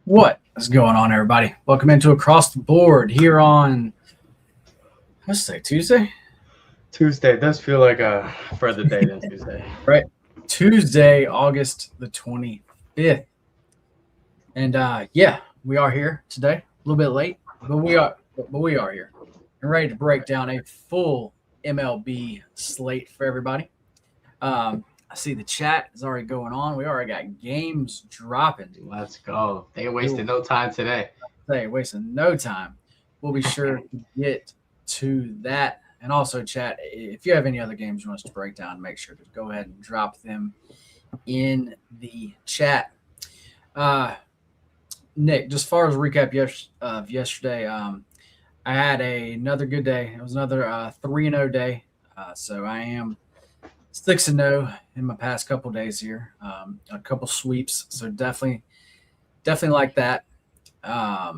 What is going on, everybody? Welcome into Across the Board here on, let's say Tuesday, Tuesday does feel like a further day than Tuesday. right? Tuesday, August the 25th. And yeah, we are here today. A little bit late, but we are here and ready to break down a full MLB slate for everybody. I see the chat is already going on. We already got games dropping. Let's go. They wasted no time today. They wasting no time. We'll be sure to get to that. And also, chat, if you have any other games you want us to break down, make sure to go ahead and drop them in the chat. Nick, just as far as recap of yesterday, I had another good day. It was another 3-0 day. So I am 6-0 in my past couple days here. A couple sweeps. So definitely like that. Yeah,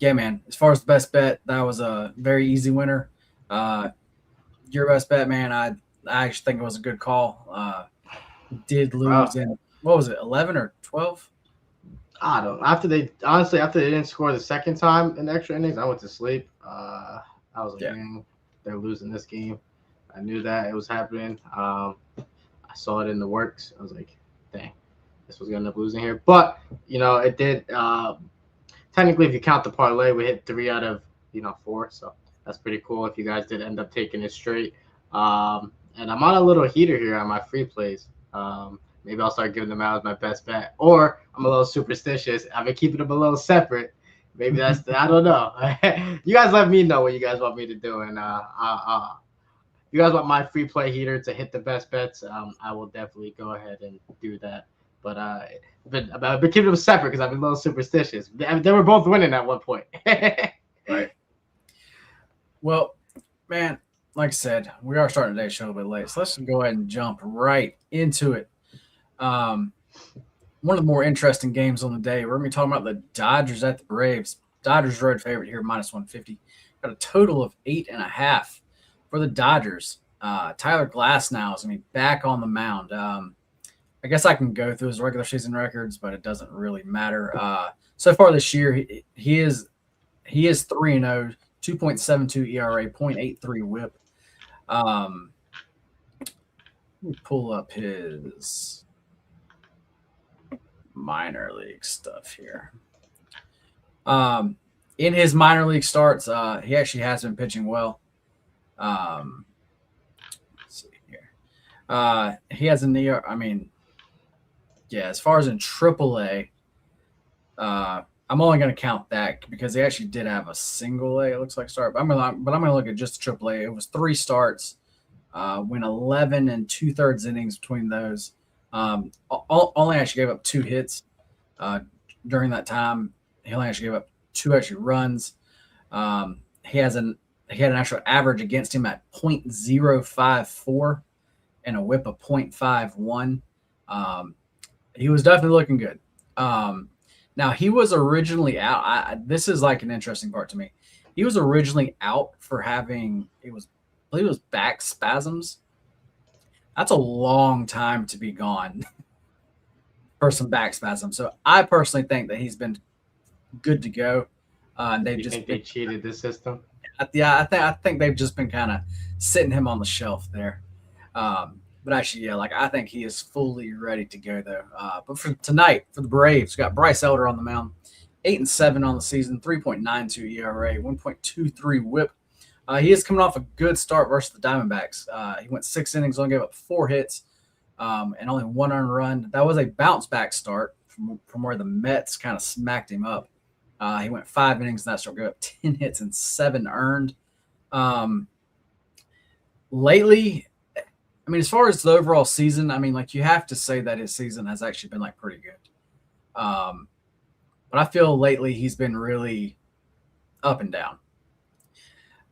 man, as far as the best bet, that was a very easy winner. Your best bet, man, I actually think it was a good call. Did lose in, what was it, 11 or 12? I don't know. After they didn't score the second time in extra innings, I went to sleep. I was like, man, they're losing this game. I knew that it was happening. I saw it in the works. I was like, dang, this was going to end up losing here. But, it did. Technically, if you count the parlay, we hit 3 out of 4. So that's pretty cool if you guys did end up taking it straight. And I'm on a little heater here on my free plays. Maybe I'll start giving them out as my best bet. Or I'm a little superstitious. I've been keeping them a little separate. Maybe that's I don't know. You guys let me know what you guys want me to do. And if you guys want my free play heater to hit the best bets, I will definitely go ahead and do that. But I've been keeping them separate because I've been a little superstitious. They were both winning at one point. Right. Well, man, like I said, we are starting today's show a little bit late. So let's go ahead and jump right into it. One of the more interesting games on the day, we're going to be talking about the Dodgers at the Braves. Dodgers road favorite here, minus 150. Got a total of 8.5 for the Dodgers. Tyler Glasnow is going to be back on the mound. I guess I can go through his regular season records, but it doesn't really matter. So far this year, he is 3-0, 2.72 ERA, 0.83 WHIP. Let me pull up his minor league stuff here. In his minor league starts, he actually has been pitching well. Let's see here. He has an ERA. I mean, yeah, as far as in AAA, I'm only going to count that because he actually did have a single A, it looks like, start. But I'm going to look at just AAA. It was 3 starts, went 11 and 2/3 innings between those. Only actually gave up 2 hits during that time. He only actually gave up 2 actually runs. He had an actual average against him at 0.054 and a WHIP of 0.51. He was definitely looking good. Now, he was originally out. This is like an interesting part to me. He was originally out for having, I believe it was back spasms. That's a long time to be gone for some back spasms. So I personally think that he's been good to go. They cheated the system? Yeah, I think they've just been kind of sitting him on the shelf there. But actually, yeah, I think he is fully ready to go, though. But for tonight, for the Braves, we got Bryce Elder on the mound, 8-7 on the season, 3.92 ERA, 1.23 WHIP. He is coming off a good start versus the Diamondbacks. He went 6 innings, only gave up 4 hits, and only 1 earned run. That was a bounce-back start from where the Mets kind of smacked him up. He went 5 innings in that start, gave up 10 hits and 7 earned. Lately, I mean, as far as the overall season, I mean, you have to say that his season has actually been, pretty good. But I feel lately he's been really up and down.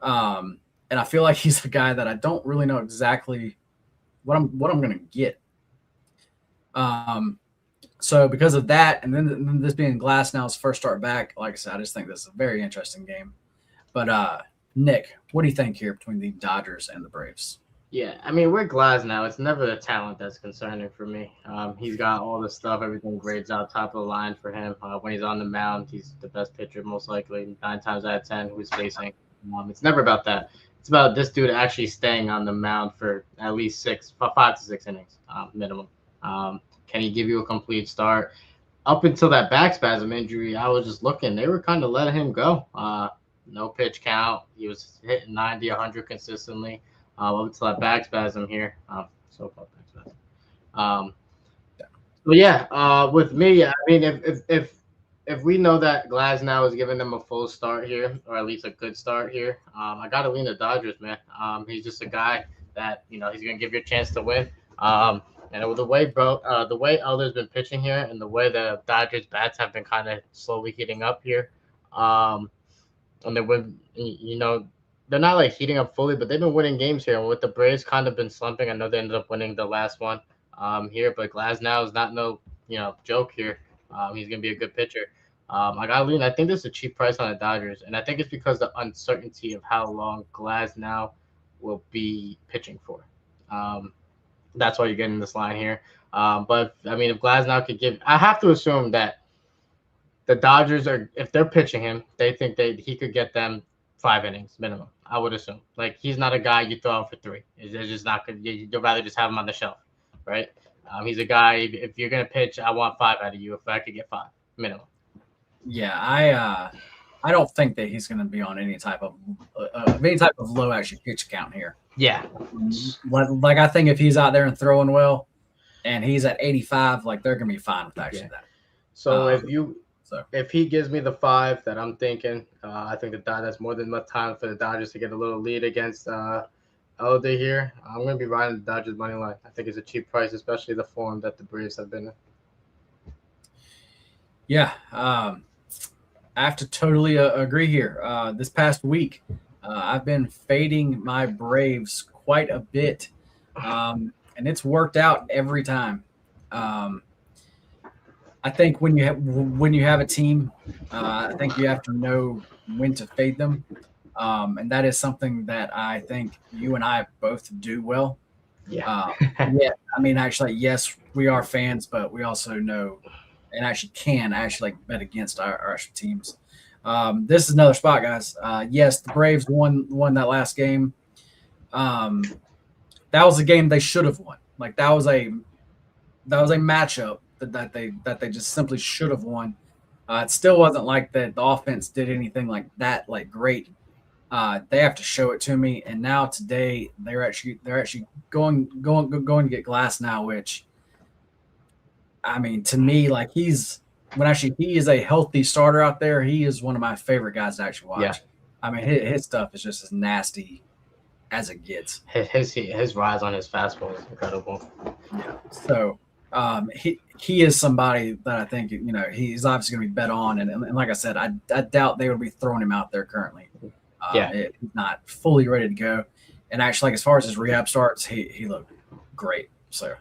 And I feel like he's a guy that I don't really know exactly what I'm going to get. So because of that, and then this being Glasnow's first start back, like I said, I just think this is a very interesting game. But Nick, what do you think here between the Dodgers and the Braves? Yeah, I mean, we're Glass now. It's never the talent that's concerning for me. He's got all the stuff, everything grades out top of the line for him. When he's on the mound, he's the best pitcher, most likely, 9 times out of 10, who's facing. It's never about that. It's about this dude actually staying on the mound for at least 5 to 6 innings, minimum. Can he give you a complete start? Up until that back spasm injury, I was just looking. They were kind of letting him go. No pitch count. He was hitting 90, 100 consistently. Up until that back spasm here. So-called back spasm. But yeah, with me, I mean, if we know that Glasnow is giving them a full start here, or at least a good start here, I gotta lean the Dodgers, man. He's just a guy that he's gonna give you a chance to win. And with the way Elder's been pitching here, and the way the Dodgers bats have been kind of slowly heating up here, and they win, they're not like heating up fully, but they've been winning games here. And with the Braves kind of been slumping, I know they ended up winning the last one here, but Glasnow is not no joke here. He's gonna be a good pitcher. I got lean. I think this is a cheap price on the Dodgers, and I think it's because the uncertainty of how long Glasnow will be pitching for. That's why you're getting this line here. But I mean, if Glasnow could give, I have to assume that the Dodgers are, if they're pitching him, they think he could get them 5 innings minimum. I would assume. Like, he's not a guy you throw out for 3. It's just not good. You'd rather just have him on the shelf, right? He's a guy. If you're gonna pitch, I want 5 out of you. If I could get 5 minimum. Yeah, I don't think that he's going to be on any type of low actually pitch count here. Yeah, like I think if he's out there and throwing well, and he's at 85, like they're going to be fine with actually that. So if he gives me the 5 that I'm thinking, I think that's more than enough time for the Dodgers to get a little lead against Elder here. I'm going to be riding the Dodgers money line. I think it's a cheap price, especially the form that the Braves have been in. Yeah, I have to totally agree here. This past week, I've been fading my Braves quite a bit, and it's worked out every time. I think when you have a team, I think you have to know when to fade them, and that is something that I think you and I both do well. Yeah. Yeah. I mean, actually, yes, we are fans, but we also know and actually can bet against our actual teams. This is another spot, guys. Yes, the Braves won that last game. That was a game they should have won. Like that was a matchup that they just simply should have won. It still wasn't like that the offense did anything like that, like great. They have to show it to me. And now today they're actually going to get Glasnow, which I mean, to me, like he is a healthy starter out there. He is one of my favorite guys to actually watch. Yeah. I mean, his stuff is just as nasty as it gets. His rise on his fastball is incredible. Yeah. So he is somebody that I think he's obviously going to be bet on, and like I said, I doubt they would be throwing him out there currently. He's not fully ready to go, and actually, like as far as his rehab starts, he looked great. So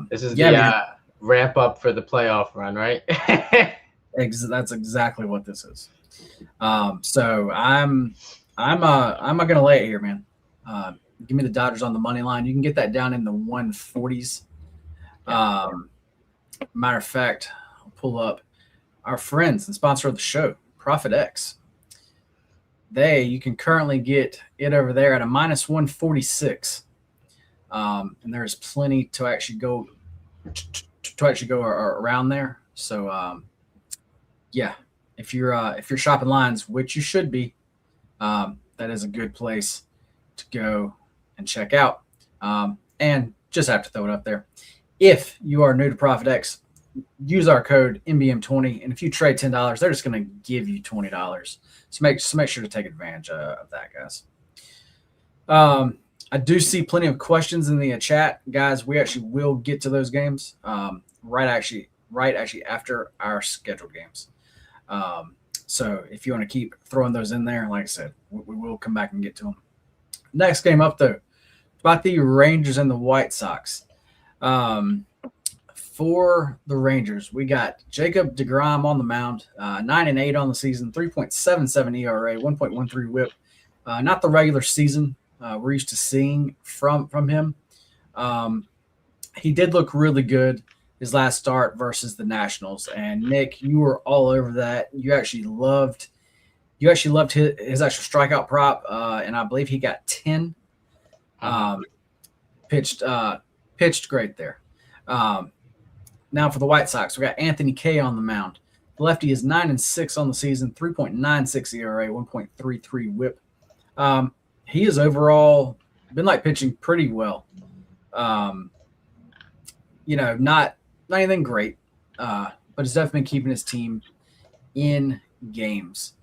this is the ramp up for the playoff run, right? That's exactly what this is. So I'm going to lay it here, man. Give me the Dodgers on the money line. You can get that down in the 140s. Matter of fact, I'll pull up our friends and sponsor of the show, Profit X. You can currently get it over there at a minus 146. And there's plenty to actually go around there. So if you're shopping lines, which you should be, that is a good place to go and check out. And just have to throw it up there. If you are new to Profit X, use our code MBM20, and if you trade $10, they're just going to give you $20. So make sure to take advantage of that, guys. I do see plenty of questions in the chat, guys. We actually will get to those games right after our scheduled games. So if you want to keep throwing those in there, like I said, we will come back and get to them. Next game up, though, about the Rangers and the White Sox. For the Rangers, we got Jacob deGrom on the mound, 9-8 on the season, 3.77 ERA, 1.13 WHIP. Not the regular season, we're used to seeing from him. He did look really good his last start versus the Nationals. And Nick, you were all over that. You actually loved his actual strikeout prop, and I believe he got 10. Pitched great there. Now for the White Sox, we got Anthony Kay on the mound. The lefty is 9-6 on the season, 3.96 ERA, 1.33 WHIP. He has overall been pitching pretty well. Not anything great, but it's definitely been keeping his team in games.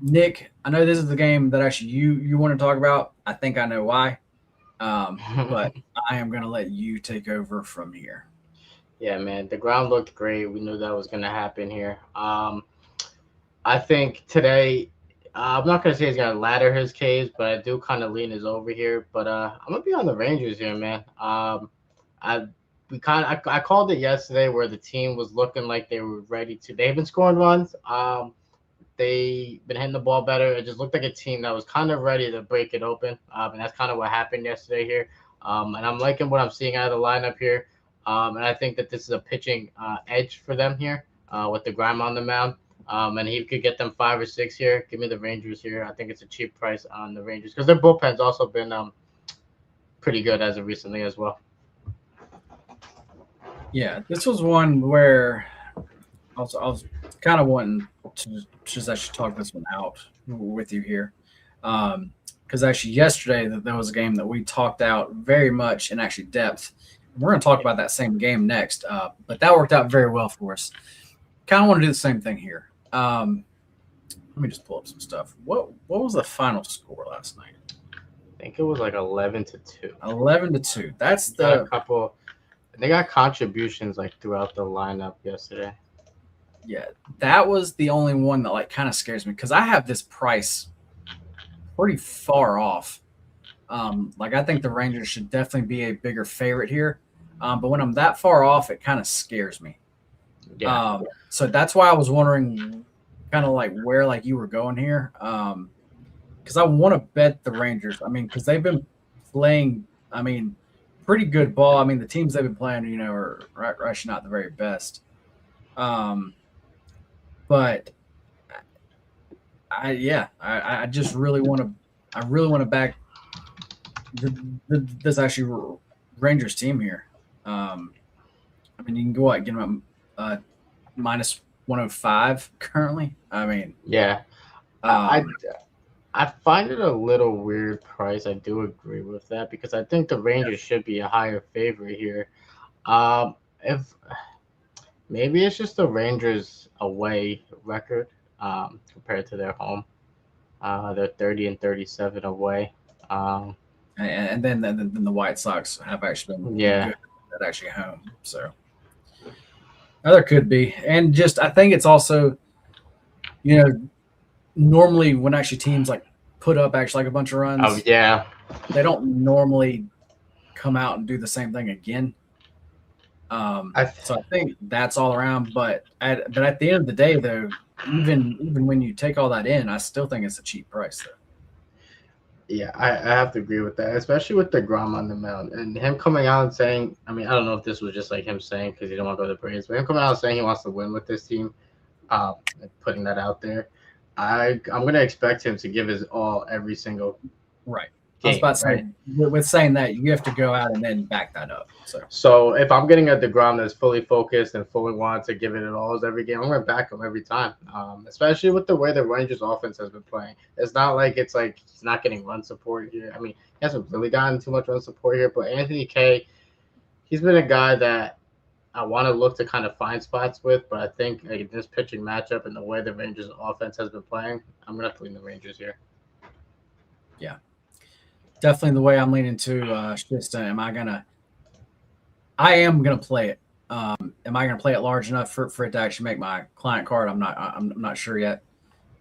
Nick, I know this is the game that actually you want to talk about. I think I know why, but I am going to let you take over from here. Yeah, man, the ground looked great. We knew that was going to happen here. I think today, I'm not going to say he's going to ladder his Ks, but I do kind of lean his over here. But I'm going to be on the Rangers here, man. I called it yesterday where the team was looking like they were ready to. They've been scoring runs. They've been hitting the ball better. It just looked like a team that was kind of ready to break it open. And that's kind of what happened yesterday here. And I'm liking what I'm seeing out of the lineup here. And I think that this is a pitching edge for them here with the Grime on the mound. And he could get them 5 or 6 here. Give me the Rangers here. I think it's a cheap price on the Rangers because their bullpen's also been pretty good as of recently as well. Yeah, this was one where I was kind of wanting to just actually talk this one out with you here. Because actually yesterday there was a game that we talked out very much in actually depth. We're going to talk about that same game next, but that worked out very well for us. Kind of want to do the same thing here. Let me just pull up some stuff. What was the final score last night? I think it was 11-2. 11-2. That's the couple. They got contributions throughout the lineup yesterday. Yeah, that was the only one that kind of scares me because I have this price pretty far off. I think the Rangers should definitely be a bigger favorite here. But when I'm that far off, it kind of scares me. Yeah. So that's why I was wondering kind of where you were going here. Because I want to bet the Rangers. I mean, because they've been playing, pretty good ball. The teams they've been playing, are actually not the very best. But I just really want to back this actually Rangers team here. You can go out get them minus 105 currently. Yeah. I find it a little weird price. I do agree with that because I think the Rangers should be a higher favorite here. If maybe it's just the Rangers away record compared to their home. They're 30-37 away. And then the White Sox have actually been good at actually home. So there could be. And just I think it's also, normally when actually teams put up actually a bunch of runs. Oh yeah. They don't normally come out and do the same thing again. So I think that's all around. But at the end of the day, though, even when you take all that in, I still think it's a cheap price, though. Yeah, I have to agree with that, especially with the Grom on the mound and him coming out and saying, I don't know if this was just him saying because he didn't want to go to the Braves, but him coming out and saying he wants to win with this team, putting that out there, I'm going to expect him to give his all every single right. game. I was about to say, with saying that, you have to go out and then back that up. So if I'm getting a DeGrom that's fully focused and fully wants to give it all every game, I'm going to back him every time, especially with the way the Rangers offense has been playing. It's not it's he's not getting run support here. He hasn't really gotten too much run support here, but Anthony Kay, he's been a guy that I want to look to kind of find spots with, but I think this pitching matchup and the way the Rangers offense has been playing, I'm going to have to lean the Rangers here. Yeah. Definitely the way I'm leaning to. Just I am gonna play it. Am I gonna play it large enough for it to actually make my client card? I'm not sure yet.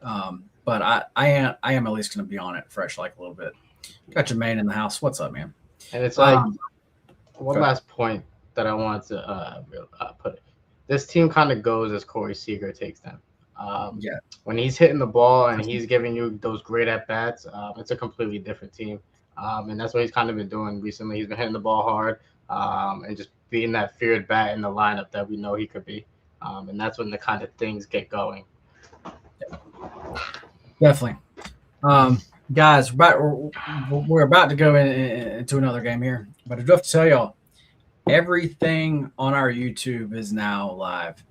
But I am at least gonna be on it fresh a little bit. Got your man in the house. What's up, man? And it's one last point that I wanted to put it. This team kind of goes as Corey Seager takes them. Yeah, When he's hitting the ball and he's giving you those great at bats, it's a completely different team. And that's what he's kind of been doing recently. He's been hitting the ball hard and just being that feared bat in the lineup that we know he could be. And that's when the kind of things get going. definitely. Guys, we're about to go into another game here, but I do have to tell y'all, everything on our YouTube is now live.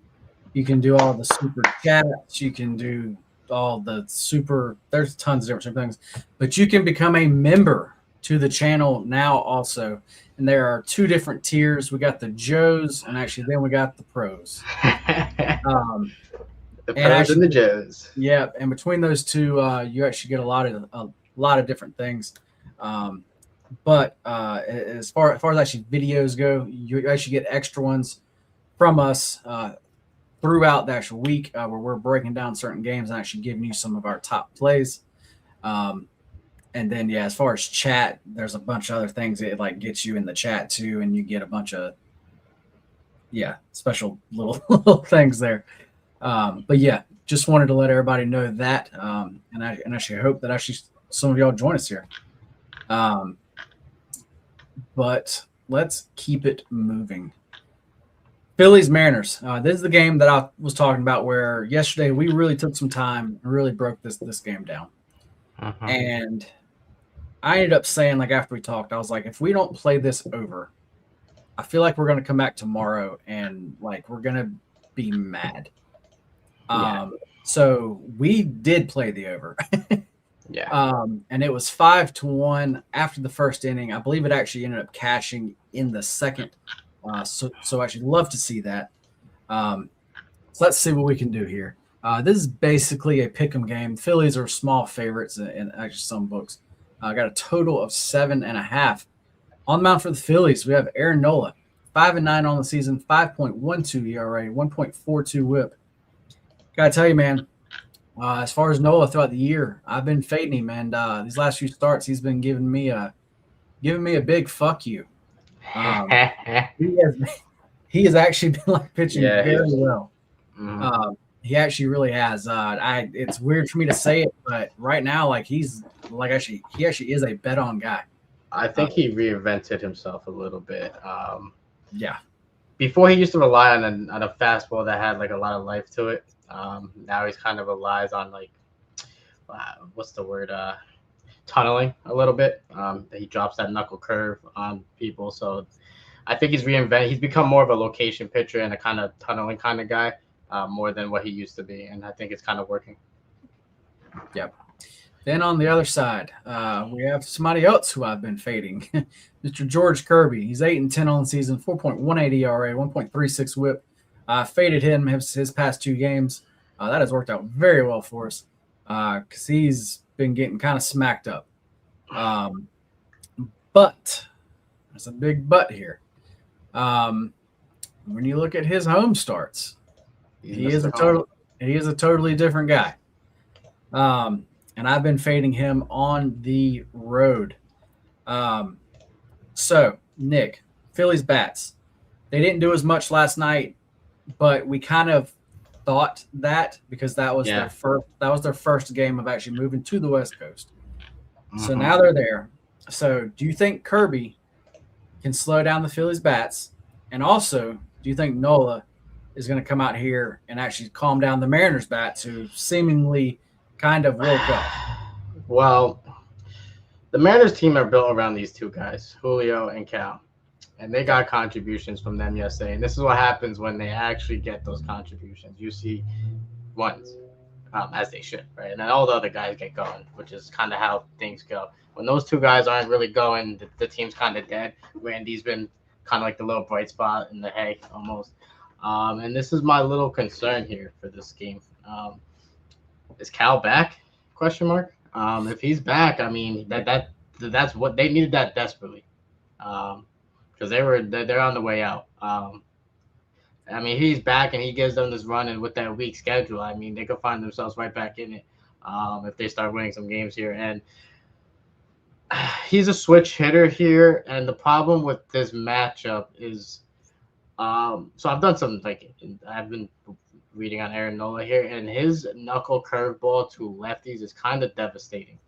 You can do all the super chats. You can do all the super. There's tons of different things, but you can become a member to the channel now also. And there are 2 different tiers. We got the Joes, and actually then we got the Pros. The Pros and the Joes. Yeah, and between those 2, you actually get a lot of different things. But as far as actually videos go, you actually get extra ones from us throughout the actual week where we're breaking down certain games and actually giving you some of our top plays. And then, as far as chat, there's a bunch of other things that like gets you in the chat too, and you get a bunch of special little things there. But just wanted to let everybody know that, and I actually hope that actually some of y'all join us here. But let's keep it moving. Phillies Mariners. This is the game that I was talking about where yesterday we really took some time and really broke this game down. And I ended up saying, like, after we talked, I was like, if we don't play this over, I feel like we're going to come back tomorrow and like we're going to be mad. So we did play the over. And it was 5-1 after the first inning. I believe it actually ended up cashing in the second. So I actually love to see that. So let's see what we can do here. This is basically a pick'em game. Phillies are small favorites in actually some books. I got a total of 7.5. On the mound for the Phillies, we have Aaron Nola, 5-9 on the season, 5.12 ERA, 1.42 WHIP. Gotta tell you, man. As far as Nola throughout the year, I've been fading him, and these last few starts, he's been giving me a big fuck you. He has actually been like pitching very well. He actually really has. It's weird for me to say it, but right now, like he actually is a bet on guy. I think he reinvented himself a little bit. Before he used to rely on a fastball that had like a lot of life to it. Now he's kind of relies on like what's the word? Tunneling a little bit. He drops that knuckle curve on people. So I think he's reinvented. He's become more of a location pitcher and a kind of tunneling kind of guy, more than what he used to be. And I think it's kind of working. Yep. Then on the other side, we have somebody else who I've been fading, Mr. George Kirby. He's 8-10 on the season, 4.18 ERA, 1.36 WHIP. Faded him his past 2 games. That has worked out very well for us because he's been getting kind of smacked up. But there's a big but here. When you look at his home starts, he is a totally different guy. And I've been fading him on the road. So Nick, Phillies bats. They didn't do as much last night, but we kind of thought that because that was their first game of actually moving to the West Coast. So now they're there. So do you think Kirby can slow down the Phillies bats? And also, do you think Nola is going to come out here and actually calm down the Mariners bats who seemingly kind of woke up? Well, the Mariners team are built around these 2 guys, Julio and Cal. And they got contributions from them yesterday. And this is what happens when they actually get those contributions. You see ones, as they should, right? And then all the other guys get going, which is kind of how things go. When those 2 guys aren't really going, the team's kind of dead. Randy's been kind of like the little bright spot in the hay almost. And this is my little concern here for this game. Is Cal back? Question mark. If he's back, I mean that's what they needed that desperately. Because they're on the way out. I mean, he's back and he gives them this run, and with that weak schedule, I mean, they could find themselves right back in it if they start winning some games here. And he's a switch hitter here, and the problem with this matchup is, so I've done some I've been reading on Aaron Nola here, and his knuckle curveball to lefties is kind of devastating.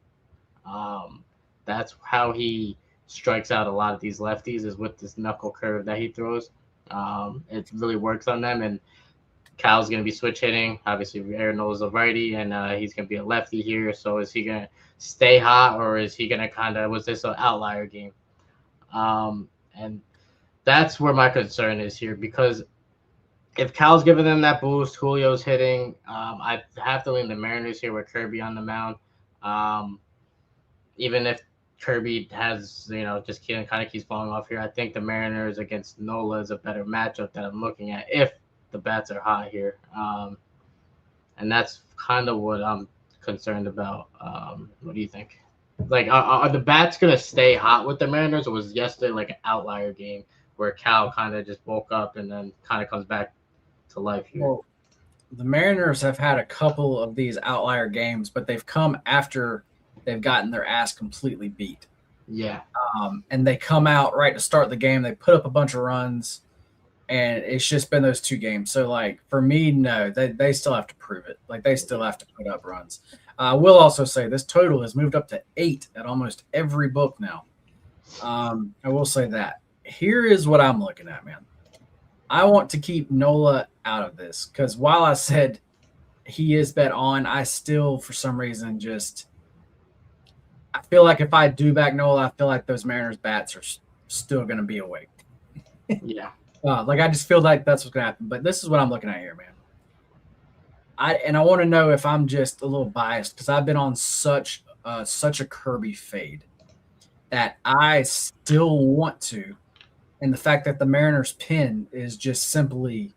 Um, that's how he strikes out a lot of these lefties is with this knuckle curve that he throws. It really works on them, and Cal's going to be switch hitting. Obviously, Aaron Nola's a righty, and he's going to be a lefty here. So is he going to stay hot, or is he going to was this an outlier game? And that's where my concern is here, because if Cal's giving them that boost, Julio's hitting, I have to lean the Mariners here with Kirby on the mound. Even if Kirby has, just kind of keeps falling off here, I think the Mariners against Nola is a better matchup that I'm looking at if the bats are hot here. And that's kind of what I'm concerned about. What do you think? Like, are the bats going to stay hot with the Mariners, or was yesterday like an outlier game where Cal kind of just woke up and then kind of comes back to life here? Well, the Mariners have had a couple of these outlier games, but they've come after they've gotten their ass completely beat. Yeah. And they come out right to start the game. They put up a bunch of runs, and it's just been those two games. So, like, for me, no, they still have to prove it. Like, they still have to put up runs. I will also say this total has moved up to 8 at almost every book now. I will say that. Here is what I'm looking at, man. I want to keep Nola out of this because while I said he is bet on, I still, for some reason, I feel like if I do back Nola, I feel like those Mariners bats are still going to be awake. Yeah. I just feel like that's what's going to happen. But this is what I'm looking at here, man. I want to know if I'm just a little biased because I've been on such a Kirby fade that I still want to. And the fact that the Mariners pin is just simply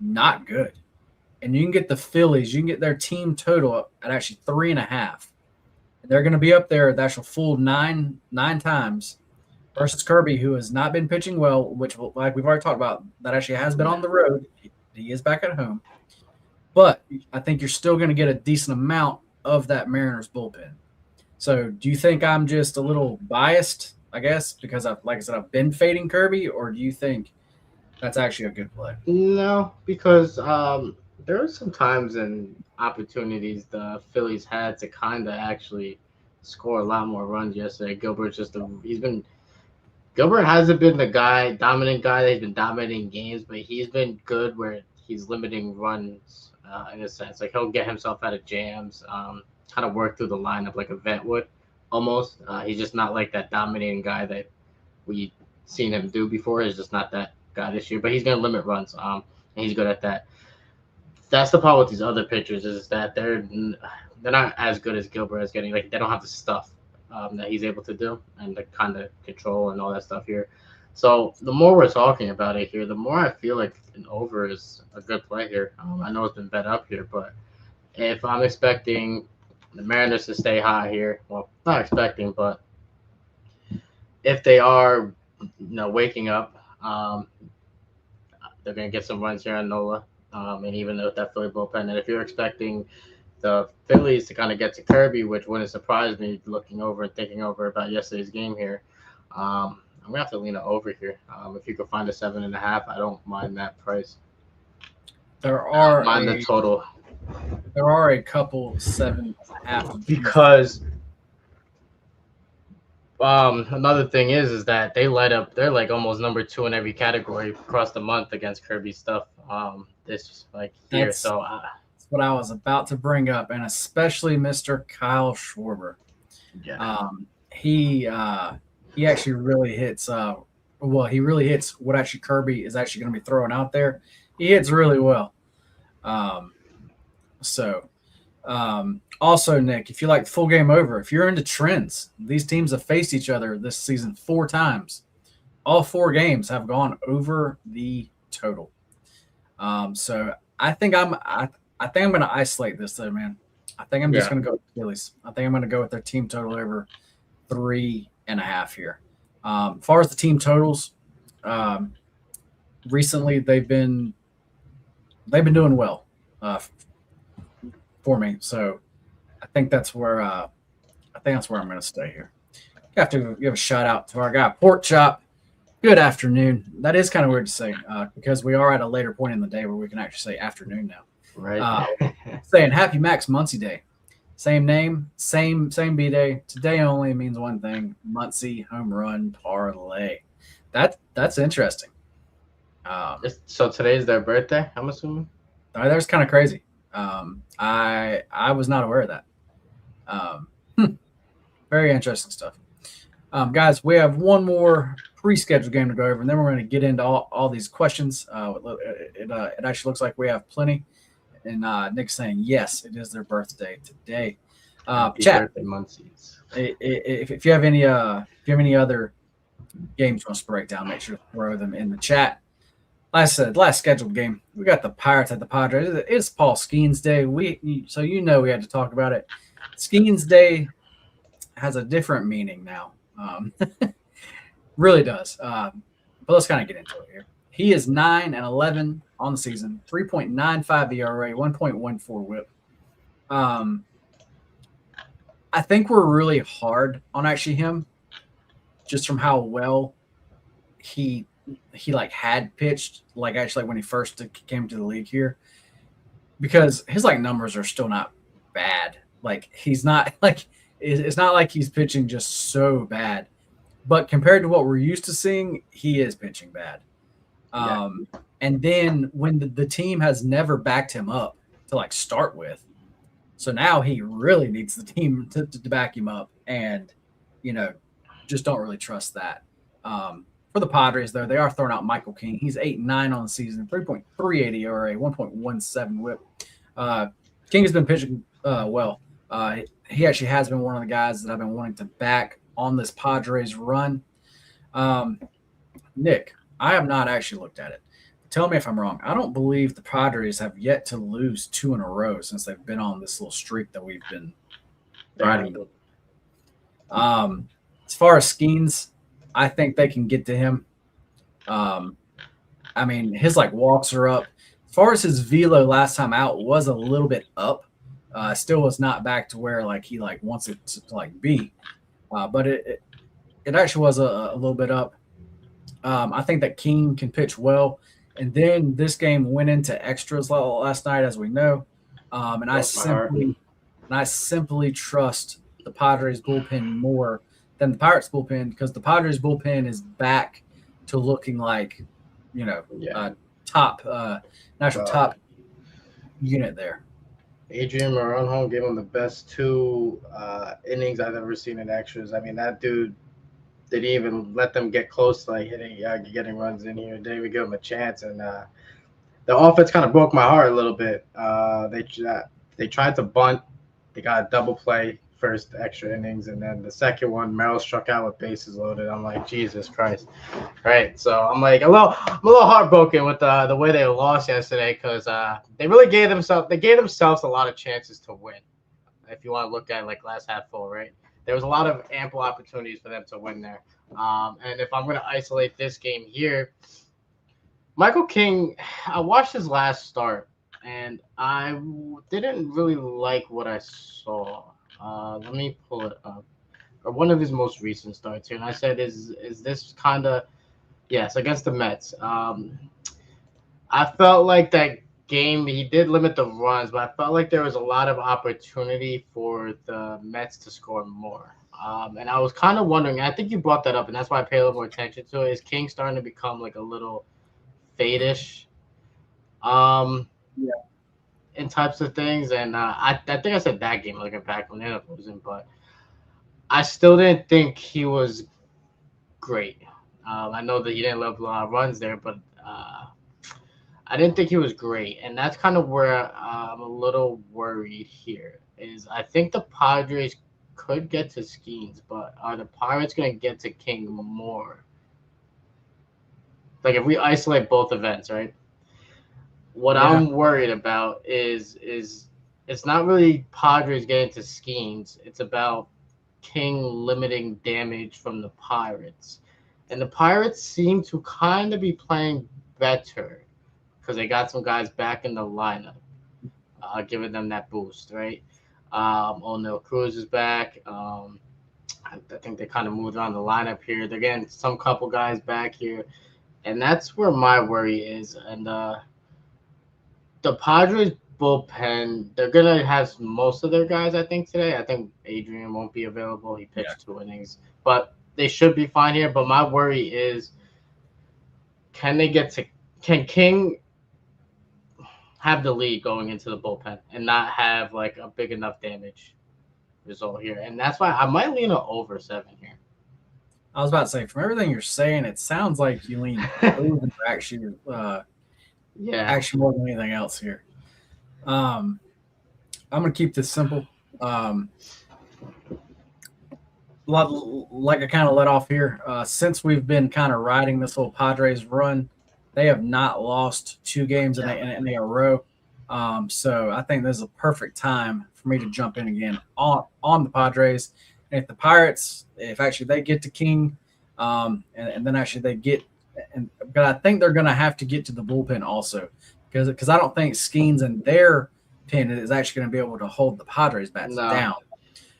not good. And you can get the Phillies, you can get their team total at actually 3.5. They're going to be up there the actual full nine times versus Kirby, who has not been pitching well, which, like we've already talked about, that actually has been on the road. He is back at home. But I think you're still going to get a decent amount of that Mariners bullpen. So do you think I'm just a little biased, I guess, because I've been fading Kirby, or do you think that's actually a good play? No, because there are some times and opportunities the Phillies had to kind of actually score a lot more runs yesterday. Gilbert hasn't been the dominant guy that he's been dominating games, but he's been good where he's limiting runs in a sense. Like, he'll get himself out of jams, kind of work through the lineup like a vet would almost. He's just not like that dominating guy that we've seen him do before. He's just not that guy this year, but he's going to limit runs, and he's good at that. That's the problem with these other pitchers is that they're not as good as Gilbert is getting. Like, they don't have the stuff that he's able to do and the kind of control and all that stuff here. So the more we're talking about it here, the more I feel like an over is a good play here. I know it's been bet up here, but if I'm expecting the Mariners to stay high here, well, not expecting, but if they are, waking up, they're going to get some runs here on Nola. And even with that Philly bullpen, and if you're expecting the Phillies to kind of get to Kirby, which wouldn't surprise me looking over and thinking over about yesterday's game here, I'm gonna have to lean it over here. If you could find a 7.5, I don't mind that price. There are the total. There are a couple 7.5 because another thing is that they light up. They're like almost number 2 in every category across the month against Kirby stuff. This here. That's so what I was about to bring up, and especially Mr. Kyle Schwarber. Yeah. He actually really hits. He really hits what actually Kirby is actually going to be throwing out there. He hits really well. Also, Nick, if you like full game over, if you're into trends, these teams have faced each other this season 4 times. All 4 games have gone over the total. So I think I'm going to isolate this though, man. I think I'm just going to go with the Phillies. I think I'm going to go with their team total over 3.5 here. As far as the team totals, recently they've been doing well for me. So I think that's where I'm going to stay here. You have to give a shout out to our guy Pork Chop. Good afternoon. That is kind of weird to say because we are at a later point in the day where we can actually say afternoon now. Right. Saying Happy Max Muncie Day. Same name, same B day. Today only means one thing: Muncie home run parlay. That's interesting. So today's their birthday, I'm assuming. That's kind of crazy. I was not aware of that. Um, very interesting stuff. Guys, we have one more pre-scheduled game to go over, and then we're going to get into all these questions. It actually looks like we have plenty. And Nick's saying, yes, it is their birthday today. Happy Chat, birthday, Muncies. if you have any other games you want us to break down, make sure to throw them in the chat. Like I said, last scheduled game, we got the Pirates at the Padres. It's Paul Skeens Day. So we had to talk about it. Skeens Day has a different meaning now. Really does. But let's kind of get into it here. He is 9-11 on the season, 3.95 ERA, 1.14 WHIP. I think we're really hard on actually him, just from how well he had pitched, like actually when he first came to the league here, because his numbers are still not bad. Like he's not it's not like he's pitching just so bad, but compared to what we're used to seeing, he is pitching bad. And then when the team has never backed him up to start with, so now he really needs the team to back him up, and just don't really trust that. For the Padres, though, they are throwing out Michael King. He's 8-9 on the season, 3.38 ERA, 1.17 WHIP. King has been pitching well. He actually has been one of the guys that I've been wanting to back on this Padres run. Nick, I have not actually looked at it. Tell me if I'm wrong. I don't believe the Padres have yet to lose 2 in a row since they've been on this little streak that we've been riding. As far as Skeens, I think they can get to him. His walks are up. As far as his velo last time out was a little bit up. Still was not back to where he wants it to be. But it actually was a little bit up. I think that King can pitch well. And then this game went into extras last night, as we know. And I simply trust the Padres bullpen more than the Pirates bullpen, because the Padres bullpen is back to looking like, top national top unit there. Adrian Moronho gave him the best 2 innings I've ever seen in extras. I mean, that dude didn't even let them get close to getting runs in here. Didn't even give him a chance. And the offense kind of broke my heart a little bit. They tried to bunt. They got a double play first extra innings, and then the second one, Merrill struck out with bases loaded. I'm like, Jesus Christ. Right. So I'm a little heartbroken with the way they lost yesterday, because they really gave themselves a lot of chances to win. If you want to look at glass half full, right? There was a lot of ample opportunities for them to win there. And if I'm going to isolate this game here, Michael King, I watched his last start, and I didn't really like what I saw. Let me pull it up. Or one of his most recent starts here. And I said, is this kind of, yes, against the Mets. I felt like that game, he did limit the runs, but I felt like there was a lot of opportunity for the Mets to score more. And I was kind of wondering, I think you brought that up, and that's why I pay a little more attention to it. Is King starting to become a little fade-ish in types of things? And I think I said that game looking back when they ended up losing, but I still didn't think he was great. I know that he didn't let a lot of runs there, but I didn't think he was great, and that's kind of where I'm a little worried here. Is I think the Padres could get to Skeens, but are the Pirates going to get to King more? If we isolate both events, right? What I'm worried about is it's not really Padres getting to Skeens. It's about King limiting damage from the Pirates. And the Pirates seem to kind of be playing better, because they got some guys back in the lineup, giving them that boost, right? O'Neal Cruz is back. I think they kind of moved around the lineup here. They're getting some couple guys back here, and that's where my worry is. And the Padres bullpen, they're gonna have most of their guys, I think, today. I think Adrian won't be available. He pitched 2 innings, but they should be fine here. But my worry is, can King have the lead going into the bullpen and not have like a big enough damage result here? And that's why I might lean over 7 here. I was about to say, from everything you're saying, it sounds like you lean over actually, actually more than anything else here. I'm gonna keep this simple. Like I kind of let off here, since we've been kind of riding this little Padres run, they have not lost 2 games in a row. So I think this is a perfect time for me to jump in again on the Padres. And if the Pirates, if actually they get to King, and then actually they get, but I think they're going to have to get to the bullpen also, because I don't think Skeens and their pen is actually going to be able to hold the Padres bats down.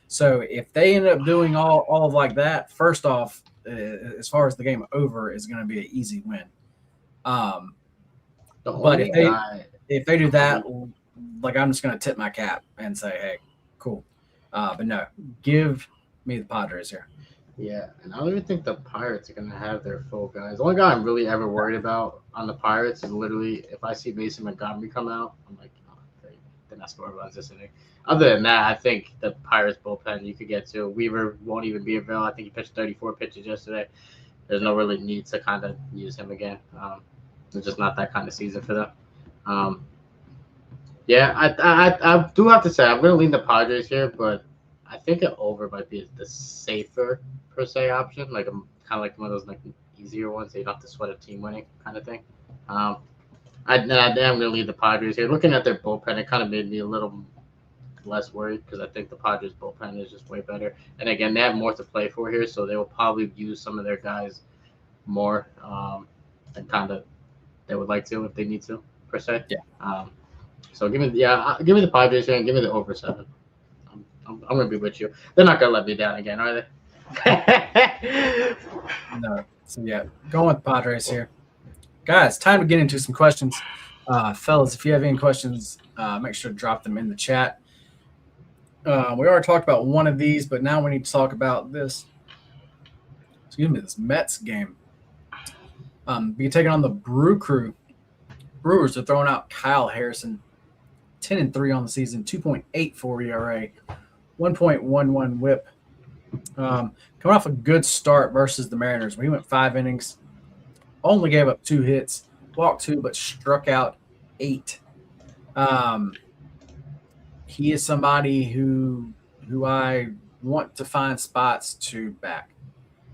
So if they end up doing all of like that, first off, as far as the game over, is going to be an easy win. But if they do that, like, I'm just going to tip my cap and say, hey, cool. But no, give me the Padres here. Yeah, and I don't even think the Pirates are going to have their full guys. The only guy I'm really ever worried about on the Pirates is literally if I see Mason Montgomery come out, I'm like, oh, they're not scoring runs this inning. Other than that, I think the Pirates bullpen you could get to. Weaver won't even be available. I think he pitched 34 pitches yesterday. There's no really need to kind of use him again. It's just not that kind of season for them. Yeah, I do have to say I'm going to lean the Padres here, but I think an over might be the safer per se option, like kind of like one of those like easier ones. So you don't have to sweat a team winning kind of thing. I am going to lead the Padres here. Looking at their bullpen, it kind of made me a little less worried because I think the Padres bullpen is just way better. And again, they have more to play for here, so they will probably use some of their guys more than kind of they would like to if they need to per se. Yeah. So give me the Padres here and give me the over 7. I'm gonna be with you. They're not gonna let me down again, are they? No. So yeah, going with Padres here, guys. Time to get into some questions, fellas. If you have any questions, make sure to drop them in the chat. We already talked about one of these, but now we need to talk about this. Excuse me, this Mets game. Be taking on the Brew Crew. Brewers are throwing out Kyle Harrison, 10-3 on the season, 2.84 ERA, 1.11 WHIP. Coming off a good start versus the Mariners. We went 5 innings, only gave up 2 hits, walked 2, but struck out 8. He is somebody who I want to find spots to back.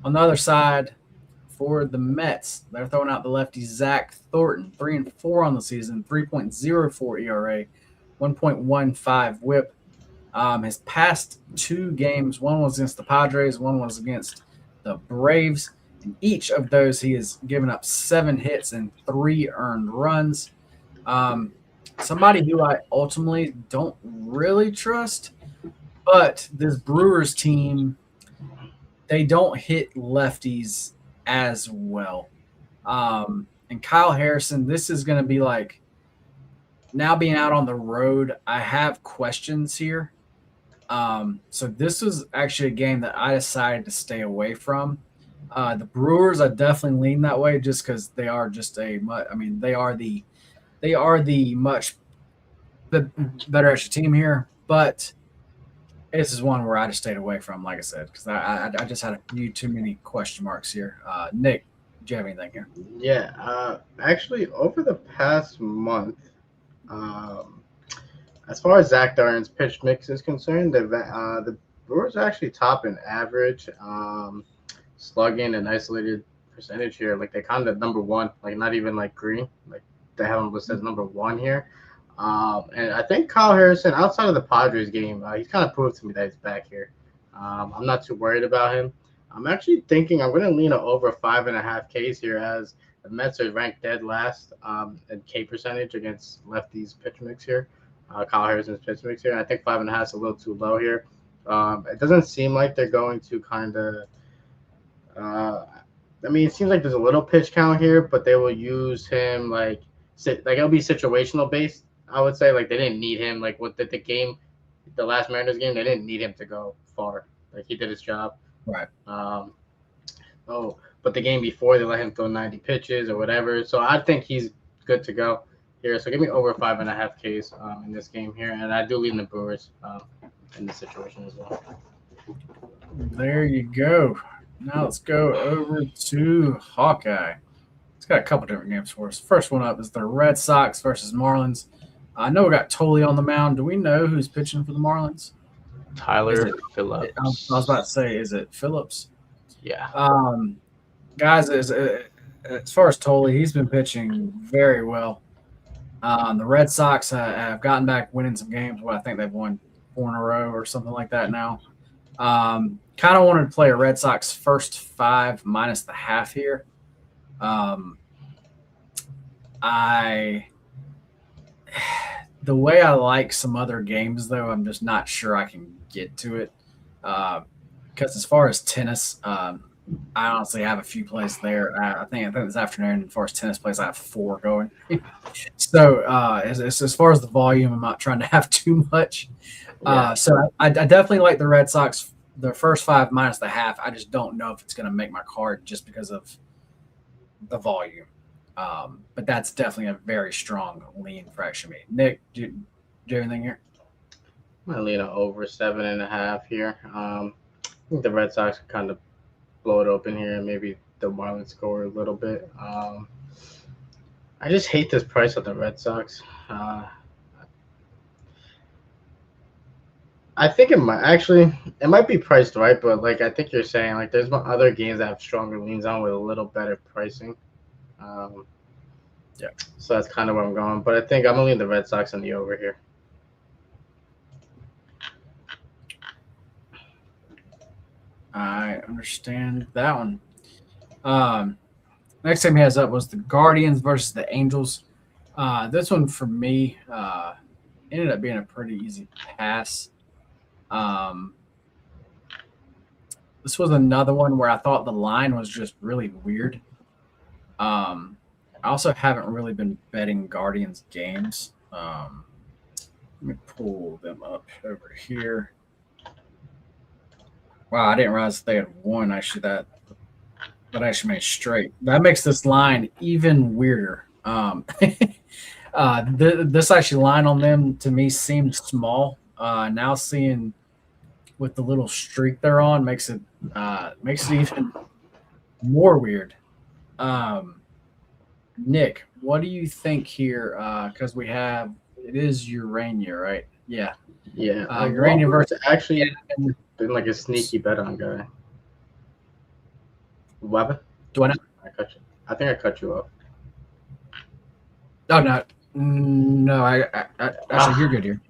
On the other side, for the Mets, they're throwing out the lefty Zach Thornton, 3-4 on the season, 3.04 ERA, 1.15 WHIP. His past 2 games, one was against the Padres, one was against the Braves. In each of those, he has given up 7 hits and 3 earned runs. Somebody who I ultimately don't really trust, but this Brewers team, they don't hit lefties as well. And Kyle Harrison, this is going to be like, now being out on the road, I have questions here. So this was actually a game that I decided to stay away from. The Brewers, I definitely lean that way just because they are just they are the much better extra team here, but this is one where I just stayed away from, like I said, because I just had a few too many question marks here. Nick, do you have anything here? Yeah, actually, over the past month, as far as Zach Thornton's pitch mix is concerned, the Brewers are actually top in average, slugging and isolated percentage here. Like, they kind of number 1, like not even like green, like they have him listed as number 1 here. And I think Kyle Harrison, outside of the Padres game, he's kind of proved to me that he's back here. I'm not too worried about him. I'm actually thinking I'm going to lean over 5.5 Ks here, as the Mets are ranked dead last in K percentage against lefties pitch mix here. Kyle Harrison's pitch mix here. I think 5.5 is a little too low here. It doesn't seem like they're going to kind of it seems like there's a little pitch count here, but they will use him like it'll be situational based. I would say like they didn't need him. Like what the game, the last Mariners game, they didn't need him to go far. Like he did his job. Right. Um, oh, but the game before they let him throw 90 pitches or whatever. So I think he's good to go here. So give me over 5.5 Ks in this game here, and I do lean the Brewers in this situation as well. There you go. Now let's go over to Hawkeye. It's got a couple different games for us. First one up is the Red Sox versus Marlins. I know we got Tolley on the mound. Do we know who's pitching for the Marlins? Tyler Phillips. I was about to say, is it Phillips? Yeah. Guys, as far as Tolley, he's been pitching very well. The Red Sox have gotten back winning some games. Well, I think they've won 4 in a row or something like that now. Kind of wanted to play a Red Sox first 5 minus the half here. The way I like some other games, though, I'm just not sure I can get to it. Because as far as tennis, I honestly have a few plays there. I think this afternoon, as far as tennis plays, I have 4 going. So as far as the volume, I'm not trying to have too much. So I definitely like the Red Sox, the first 5 minus the half. I just don't know if it's going to make my card just because of the volume. But that's definitely a very strong lean for actually me. Nick, do you have anything here? I'm going to lean over 7.5 here. I think the Red Sox could kind of blow it open here and maybe the Marlins score a little bit. I just hate this price on the Red Sox. I think it might be priced right, but like I think you're saying, like there's other games that have stronger leans on with a little better pricing. Yeah. So that's kind of where I'm going, but I think I'm gonna lean the Red Sox on the over here. I understand that one. Next time he has up was the Guardians versus the Angels. This one for me ended up being a pretty easy pass. This was another one where I thought the line was just really weird. I also haven't really been betting Guardians games. Let me pull them up over here. Wow, I didn't realize they had won. Actually, that actually made straight. That makes this line even weirder. This actually line on them to me seemed small. Now seeing with the little streak they're on makes it even more weird. Nick, what do you think here? Because it is Urania, right? Yeah. Yeah. Urania versus actually been like a sneaky bet on guy. What? Do I know? I cut you. I think I cut you off. Oh no, I actually you're good here.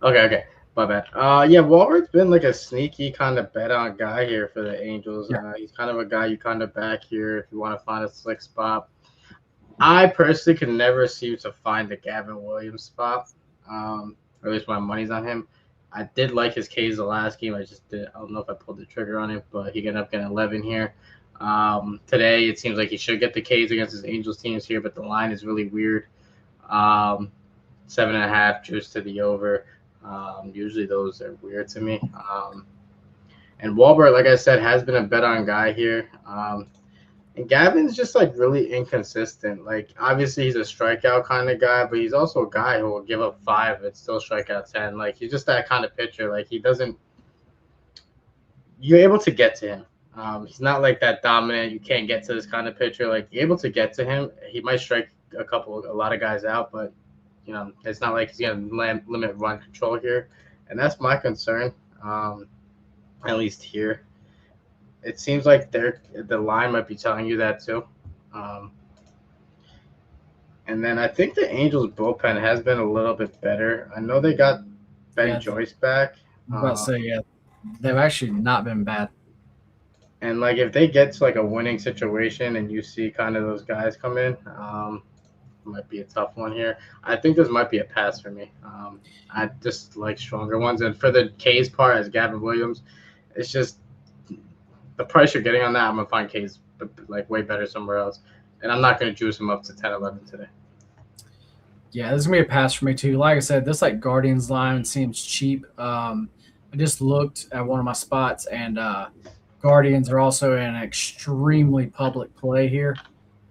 Okay, my bad. Yeah, Walbert's been like a sneaky kind of bet on guy here for the Angels. Yeah. He's kind of a guy you kind of back here if you want to find a slick spot. I personally can never seem to find the Gavin Williams spot. Or at least my money's on him. I did like his Ks the last game. I don't know if I pulled the trigger on it, but he ended up getting 11 here. Today it seems like he should get the Ks against his Angels teams here, but the line is really weird. 7.5 juice to the over. Usually those are weird to me. And Wahlberg, like I said, has been a bet on guy here. And Gavin's just like really inconsistent. Like obviously he's a strikeout kind of guy, but he's also a guy who will give up 5 and still strike out 10. Like he's just that kind of pitcher. Like you're able to get to him. He's not like that dominant. You can't get to this kind of pitcher. Like you're able to get to him. He might strike a lot of guys out, but it's not like he's gonna limit run control here, and that's my concern. At least here, it seems like the line might be telling you that too. And then I think the Angels bullpen has been a little bit better. I know they got Ben Joyce back. I was about to say, yeah, they've actually not been bad. And like if they get to like a winning situation and you see kind of those guys come in, might be a tough one here. I think this might be a pass for me. I just like stronger ones. And for the K's part as Gavin Williams, it's just the price you're getting on that. I'm gonna find K's like way better somewhere else, and I'm not gonna juice him up to 10-11 today. Yeah, this is gonna be a pass for me too. Like I said, this like Guardians line seems cheap. I just looked at one of my spots, and Guardians are also an extremely public play here.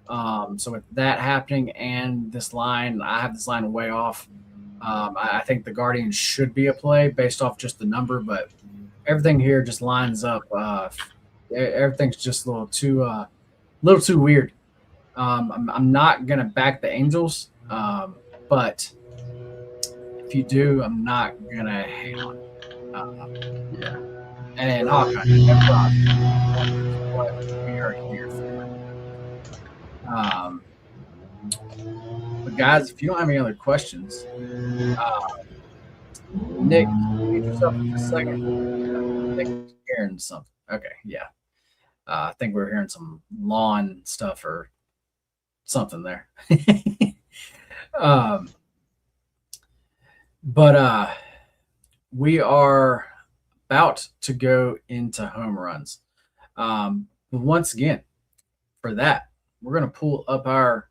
So with that happening and this line, I have this line way off. I think the Guardians should be a play based off just the number, but everything here just lines up. Everything's just little too weird. I'm not gonna back the Angels, but if you do, I'm not gonna hate on it. Yeah. And Hawkeye, no problem. That is what we are here for. Um, but guys, if you don't have any other questions, uh, Nick, mute yourself for just a second. I think we're hearing something. Okay, yeah. I think we're hearing some lawn stuff or something there. um, but we are about to go into home runs. But once again, for that, we're going to pull up our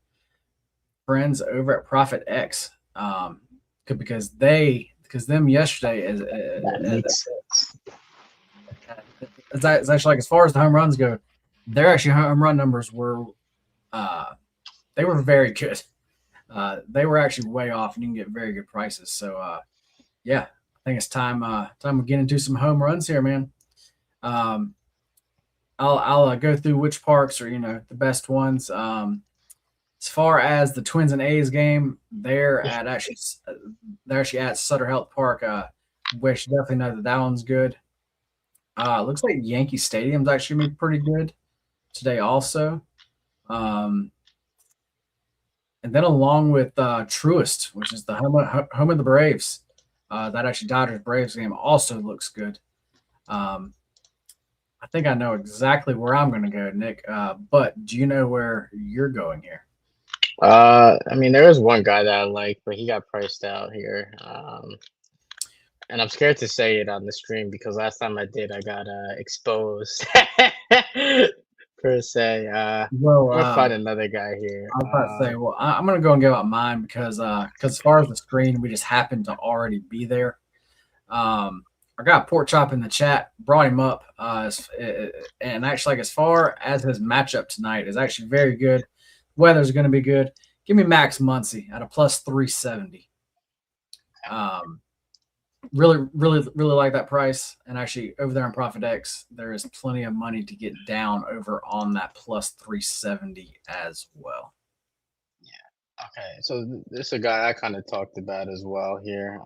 friends over at Profit X because them yesterday That makes sense. it's actually like as far as the home runs go, their actually home run numbers were uh, they were very good. They were actually way off, and you can get very good prices. So yeah, I think it's time we get into some home runs here, man. Um, I'll go through which parks are the best ones. As far as the Twins and A's game, they're actually at Sutter Health Park. We should definitely know that one's good. Looks like Yankee Stadium's actually gonna be pretty good today also. Um, and then along with Truist, which is the home of the Braves, that actually Dodgers Braves game also looks good. Um, I think I know exactly where I'm going to go, Nick. But do you know where you're going here? I mean, there is one guy that I like, but he got priced out here. And I'm scared to say it on the stream because last time I did, I got exposed per se. Well, I'm gonna find another guy here. I was about to say, well, I'm going to go and give out mine because as far as the screen, we just happen to already be there. I got Pork Chop in the chat, brought him up, and actually, like as far as his matchup tonight is actually very good. Weather's going to be good. Give me Max Muncy at a plus 370. Really, really, really like that price. And actually, over there on Profit X, there is plenty of money to get down over on that plus 370 as well. Yeah. Okay. So this is a guy I kind of talked about as well here.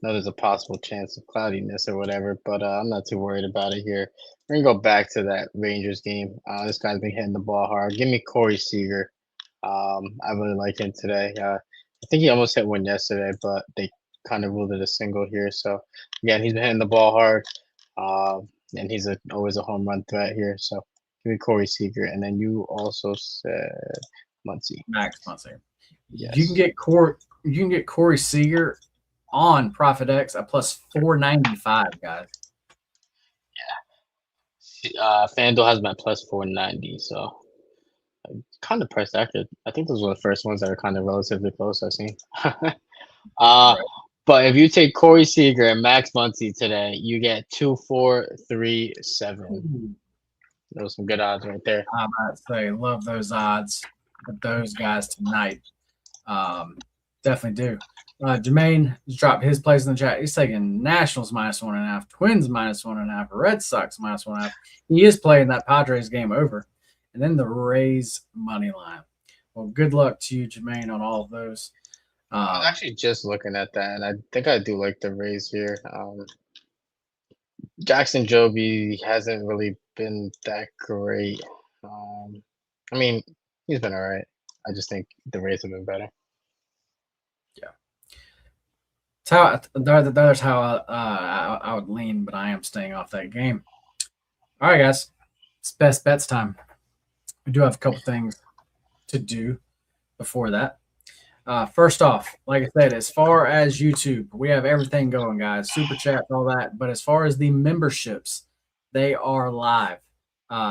Know there's a possible chance of cloudiness or whatever, but I'm not too worried about it here. We're gonna go back to that Rangers game. This guy's been hitting the ball hard. Give me Corey Seager. I really like him today. I think he almost hit one yesterday, but they kind of ruled it a single here. So again, he's been hitting the ball hard, and he's always a home run threat here. So give me Corey Seager, and then you also said Muncy. Max Muncy. Yes. You can get Corey Seager on Profit X at plus 495, guys. Yeah. FanDuel has been at plus 490, so kind of priced accurate. I think those were the first ones that are kind of relatively close I've seen. Right. But if you take Corey Seager and Max Muncy today, you get 2-4-3-7. Those some good odds right there. I'm about to say, love those odds with those guys tonight. Definitely do. Jermaine just dropped his place in the chat. He's taking Nationals minus 1.5, Twins minus 1.5, Red Sox minus 1.5. He is playing that Padres game over, and then the Rays money line. Well, good luck to you, Jermaine, on all of those. I was actually just looking at that, and I think I do like the Rays here. Jackson Joby hasn't really been that great. I mean, he's been all right. I just think the Rays have been better. That's how I would lean, but I am staying off that game. All right, guys, it's best bets time. We do have a couple things to do before that. First off, like I said, as far as YouTube, we have everything going, guys. Super chat, all that. But as far as the memberships, they are live.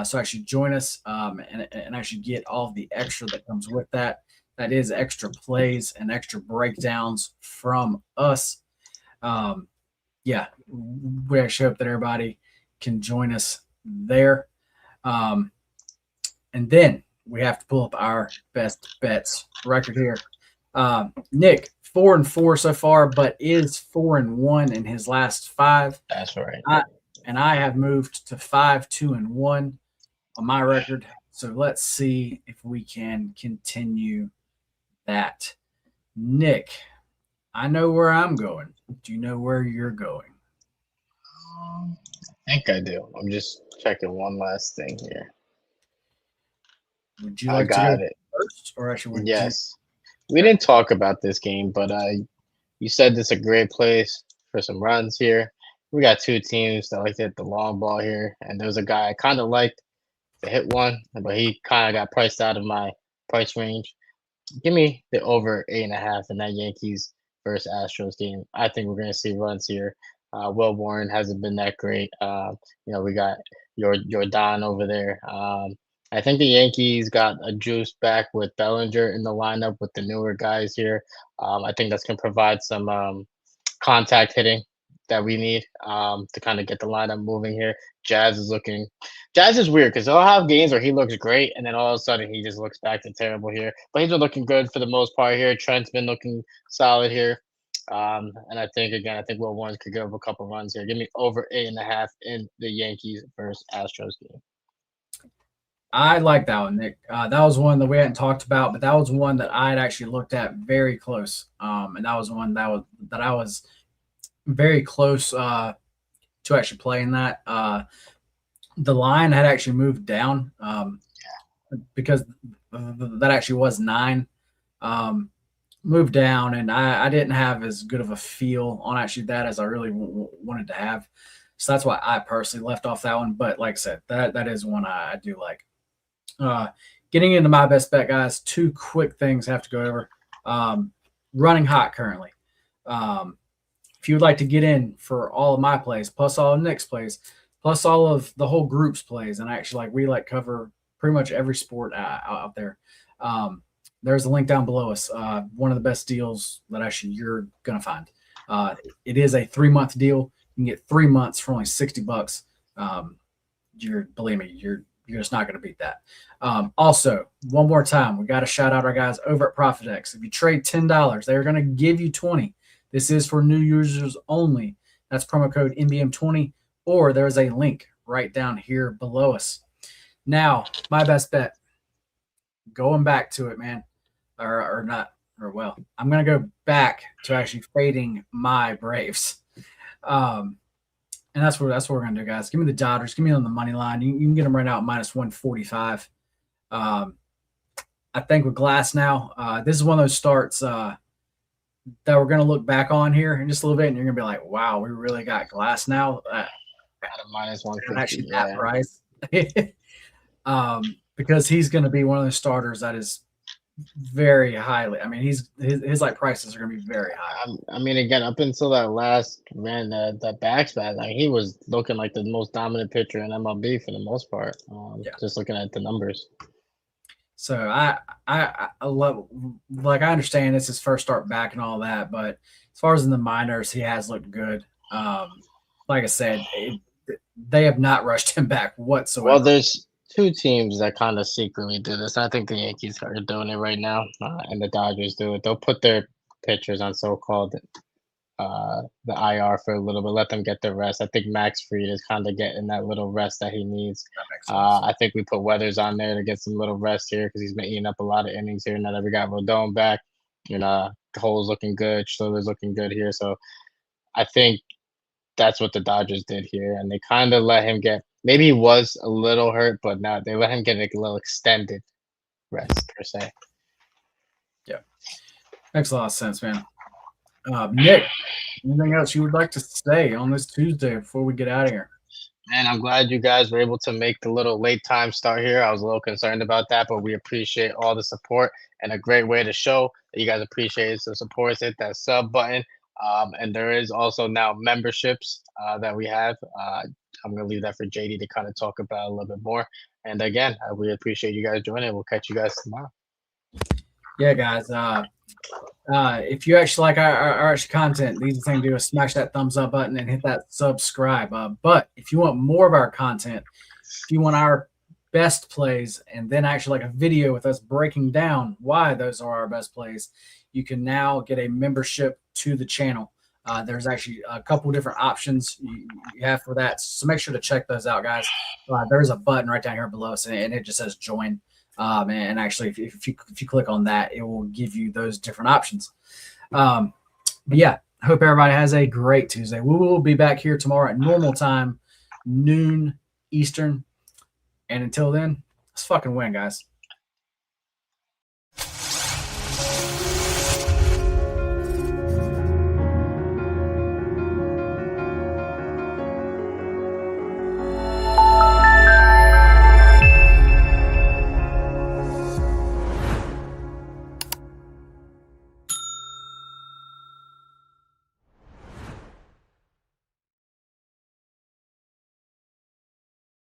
So actually join us and actually get all of the extra that comes with that. That is extra plays and extra breakdowns from us. Yeah, we actually hope that everybody can join us there. Um, and then we have to pull up our best bets record here. Nick, 4-4 so far, but is 4-1 in his last 5. That's right. I have moved to 5-2-1 on my record. So let's see if we can continue that. Nick, I know where I'm going. Do you know where you're going? I think I do. I'm just checking one last thing here. Would you I like to got go it. first, or actually, would Yes. We didn't talk about this game, but you said this is a great place for some runs here. We got two teams that like to hit the long ball here, and there's a guy I kind of liked to hit one, but he kind of got priced out of my price range. Give me the over 8.5 in that Yankees versus Astros game. I think we're going to see runs here. Will Warren hasn't been that great. We got your Don over there. I think the Yankees got a juice back with Bellinger in the lineup with the newer guys here. I think that's going to provide some contact hitting that we need to kind of get the lineup moving here. Jazz is weird because he'll have games where he looks great, and then all of a sudden he just looks back to terrible here. But he's been looking good for the most part here. Trent's been looking solid here. And I think Will Warren could give up a couple runs here. Give me over 8.5 in the Yankees versus Astros game. I like that one, Nick. That was one that we hadn't talked about, but that was one that I had actually looked at very close. And that was one that I was very close to actually playing that. The line had actually moved down because that actually was 9. Moved down, and I didn't have as good of a feel on actually that as I really wanted to have. So that's why I personally left off that one. But like I said, that is one I do like. Getting into my best bet, guys, 2 quick things I have to go over. Running hot currently. If you would like to get in for all of my plays, plus all of Nick's plays, plus all of the whole group's plays, and actually we cover pretty much every sport out there. There's a link down below us. One of the best deals that actually you're gonna find. It is a 3-month deal. You can get 3 months for only $60. Believe me, you're just not going to beat that. Also, one more time, we got to shout out our guys over at ProfitX. If you trade $10, they're going to give you 20. This is for new users only. That's promo code NBM20, or there's a link right down here below us. Now, my best bet, going back to it, man, I'm going to go back to actually fading my Braves. And that's what we're going to do, guys. Give me the Dodgers. Give me on the money line. You can get them right now at minus 145. I think with Glass now, this is one of those starts that we're going to look back on here in just a little bit, and you're going to be like, wow, we really got Glass now. At a minus 150. Actually, that price. Because he's going to be one of those starters that is very highly. I mean, his prices are going to be very high. I mean, again, up until that last man, that backspasm, he was looking like the most dominant pitcher in MLB for the most part. Just looking at the numbers. So I love, I understand it's his first start back and all that, but as far as in the minors, he has looked good. Like I said, they have not rushed him back whatsoever. Well, there's 2 teams that kind of secretly do this. I think the Yankees are doing it right now, and the Dodgers do it. They'll put their pitchers on so-called the IR for a little bit, let them get their rest. I think Max Fried is kind of getting that little rest that he needs. I think we put Weathers on there to get some little rest here because he's been eating up a lot of innings here. Now that we got Rodon back, Cole's looking good, Schiller's looking good here. So I think that's what the Dodgers did here, and they kind of let him get. Maybe he was a little hurt, but now they let him get a little extended rest per se. Yeah, makes a lot of sense, man. Nick, anything else you would like to say on this Tuesday before we get out of here? Man, I'm glad you guys were able to make the little late time start here. I was a little concerned about that, but we appreciate all the support, and a great way to show that you guys appreciate the support is hit that sub button. And there is also now memberships that we have. I'm going to leave that for JD to kind of talk about a little bit more. And again, we appreciate you guys joining. We'll catch you guys tomorrow. Yeah, guys. If you actually like our extra content, the easiest thing to do is smash that thumbs up button and hit that subscribe. But if you want more of our content, if you want our best plays and then actually like a video with us breaking down why those are our best plays, you can now get a membership to the channel. There's actually a couple different options you have for that. So make sure to check those out, guys. There's a button right down here below, and it just says join. And actually, if you click on that, it will give you those different options. But yeah, hope everybody has a great Tuesday. We will be back here tomorrow at normal time, noon Eastern. And until then, let's fucking win, guys.